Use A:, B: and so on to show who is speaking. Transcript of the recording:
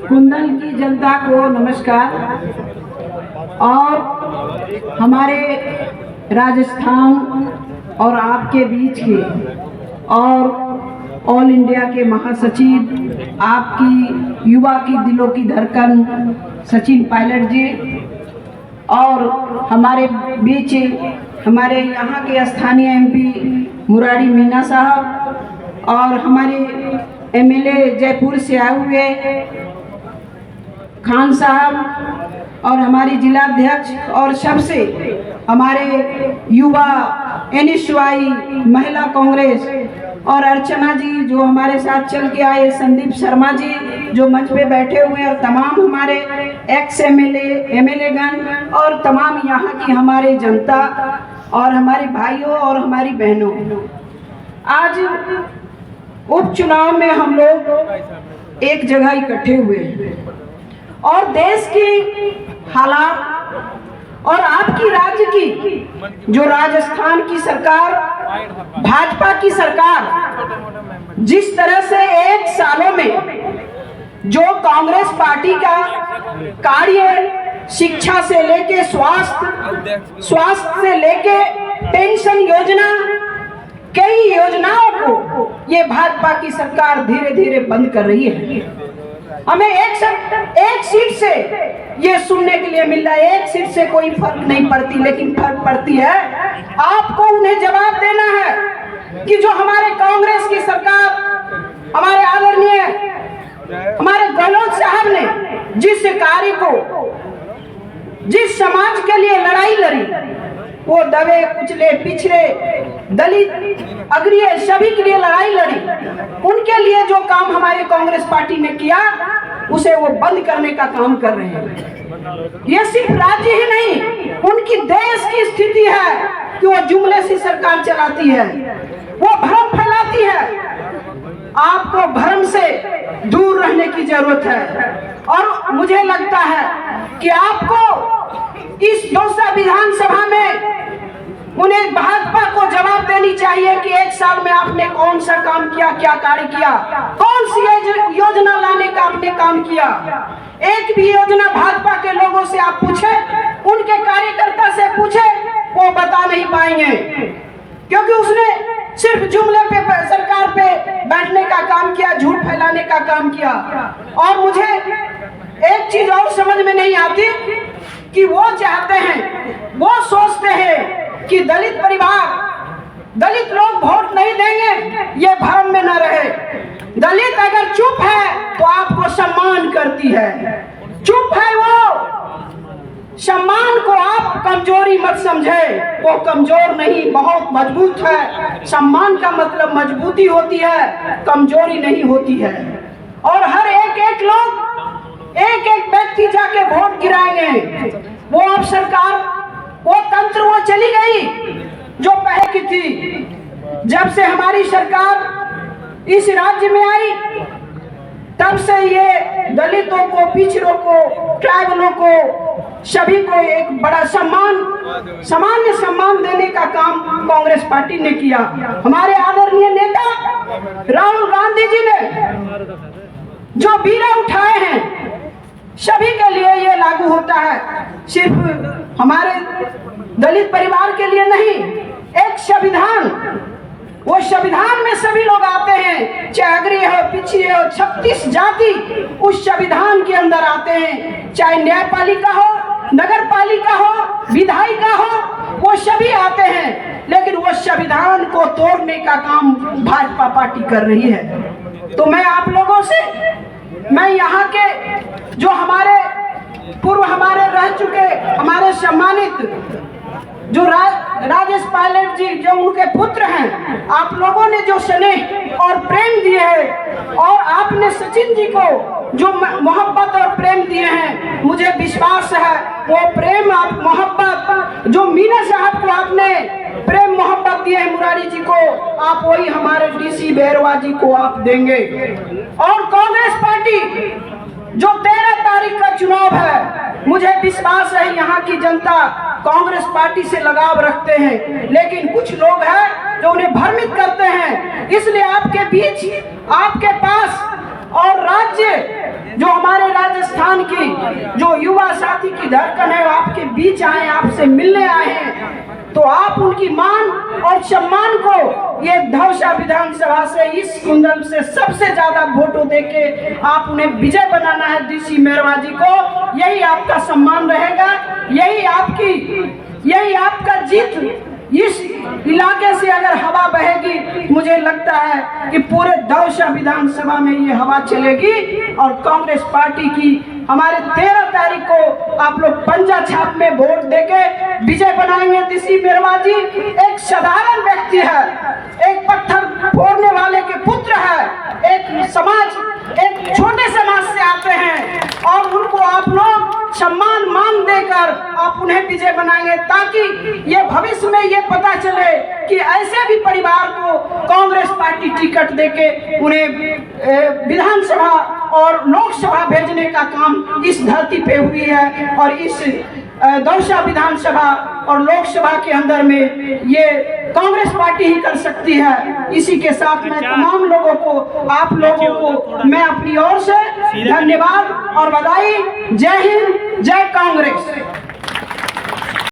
A: कुंदन की जनता को नमस्कार। और हमारे राजस्थान और आपके बीच के और ऑल इंडिया के महासचिव, आपकी युवा की दिलों की धड़कन सचिन पायलट जी, और हमारे बीच हमारे यहाँ के स्थानीय एमपी मुरारी मीना साहब, और हमारे एमएलए जयपुर से आए हुए खान साहब, और हमारी जिलाध्यक्ष, और सबसे हमारे युवा एनएसवाई महिला कांग्रेस और अर्चना जी जो हमारे साथ चल के आए, संदीप शर्मा जी जो मंच पे बैठे हुए, और तमाम हमारे एक्स एमएलए गण, और तमाम यहाँ की हमारे जनता और हमारे भाइयों और हमारी बहनों, आज उपचुनाव में हम लोग एक जगह इकट्ठे हुए हैं और देश की हालात और आपकी राज्य की जो राजस्थान की सरकार, भाजपा की सरकार, जिस तरह से 1 सालों में जो कांग्रेस पार्टी का कार्य शिक्षा से लेके स्वास्थ्य से लेके पेंशन योजना, कई योजनाओं को ये भाजपा की सरकार धीरे धीरे बंद कर रही है। हमें एक सीट से ये सुनने के लिए मिल रहा है, एक सीट से कोई फर्क नहीं पड़ती, लेकिन फर्क पड़ती है। आपको उन्हें जवाब देना है कि जो हमारे कांग्रेस की सरकार, हमारे आदरणीय हमारे गहलोत साहब ने जिस कार्य को, जिस समाज के लिए लड़ाई लड़ी, वो दबे कुचले पिछड़े दलित अग्रणी सभी के लिए लड़ाई लड़ी, उनके लिए जो काम हमारे कांग्रेस पार्टी ने किया उसे वो बंद करने का काम कर रहे हैं। ये सिर्फ राज्य ही नहीं, उनकी देश की स्थिति है कि वो जुमले से सरकार चलाती है, वो भ्रम फैलाती है। आपको भ्रम से दूर रहने की जरूरत है, और मुझे लगता है कि आपको इस दौसा विधानसभा में उन्हें भाजपा को जवाब देनी चाहिए कि 1 साल में आपने कौन सा काम किया, क्या कार्य किया, कौन सी योजना लाने का आपने काम किया। एक भी योजना भाजपा के लोगों से आप पूछे, उनके कार्यकर्ता से पूछे, वो बता नहीं पाएंगे, क्योंकि उसने सिर्फ जुमले पे सरकार पे बैठने का काम किया, झूठ फैलाने का काम किया। और मुझे एक चीज और समझ में नहीं आती कि वो चाहते हैं, वो सोचते हैं कि दलित परिवार, दलित लोग वोट नहीं देंगे, ये भ्रम में न रहे। दलित अगर चुप है तो आपको सम्मान करती है, चुप है वो, सम्मान को आप कमजोरी मत समझे, वो कमजोर नहीं, बहुत मजबूत है। सम्मान का मतलब मजबूती होती है, कमजोरी नहीं होती है। और हर एक लोग, एक व्यक्ति जाके वोट गिराएंगे। वो अब सरकार, वो तंत्र वो चली गई जो पहले की थी। जब से हमारी सरकार इस राज्य में आई, तब से ये दलितों को, पिछड़ों को, ट्राइबलों को, सभी को एक बड़ा सामान्य सम्मान देने का काम कांग्रेस पार्टी ने किया। हमारे आदरणीय नेता राहुल गांधी जी ने जो बीड़ा उठाए हैं, सभी के लिए ये लागू होता है, सिर्फ हमारे दलित परिवार के लिए नहीं। एक संविधान, वो संविधान में सभी लोग आते हैं, चाहे अग्रणी हो, पिछड़े हो, 36 जाति उस संविधान के अंदर आते हैं। चाहे न्यायपालिका हो, नगर पालिका हो, विधायिका हो, वो सभी आते हैं। लेकिन वो संविधान को तोड़ने का काम भाजपा पार्टी कर रही है। तो मैं आप लोगों से, मैं यहाँ के जो हमारे पूर्व हमारे रह चुके हमारे सम्मानित जो राजेश पायलट जी, जो उनके पुत्र हैं, आप लोगों ने जो स्नेह और प्रेम दिए हैं, और आपने सचिन जी को जो मोहब्बत और प्रेम दिए हैं, मुझे विश्वास है वो प्रेम आप मोहब्बत जो मीना साहब को आपने प्रेम मोहब्बत दिए हैं, मुरारी जी को, आप वही हमारे डीसी बैरवा जी को आप देंगे। और कांग्रेस पार्टी जो 13 तारीख का चुनाव है, मुझे विश्वास है यहाँ की जनता कांग्रेस पार्टी से लगाव रखते हैं, लेकिन कुछ लोग हैं जो उन्हें भ्रमित करते हैं। इसलिए आपके बीच, आपके पास और राज्य, जो हमारे राजस्थान की जो युवा साथी की धड़कन है, आपके बीच आए, आपसे मिलने आए हैं, तो आप उनकी मान और सम्मान को ये धौसा विधानसभा से, इस कुंडल से सबसे ज्यादा वोटों देके आप उन्हें विजय बनाना है डीसी मेरवा जी को। यही आपका सम्मान रहेगा, यही आपका जीत। इस इलाके से अगर हवा बहेगी, मुझे लगता है कि पूरे दौसा विधानसभा में ये हवा चलेगी और कांग्रेस पार्टी की हमारे 13 तारीख को आप लोग पंजा छाप में वोट देके विजय बनाएंगे डीसी मेरवा जी। एक साधारण व्यक्ति है, एक पत्थर फोड़ने वाले के पुत्र है, एक छोटे समाज से आते हैं और उनको आप लोग सम्मान मान देकर आप उन्हें विजय बनाएंगे, ताकि ये भविष्य में ये पता चले कि ऐसे भी परिवार को कांग्रेस पार्टी टिकट देके उन्हें विधानसभा और लोकसभा भेजने का काम इस धरती पे हुई है। और इस दौसा विधानसभा और लोकसभा के अंदर में ये कांग्रेस पार्टी ही कर सकती है। इसी के साथ मैं तमाम लोगों को, आप लोगों को मैं अपनी ओर से धन्यवाद और बधाई। जय हिंद, जय कांग्रेस।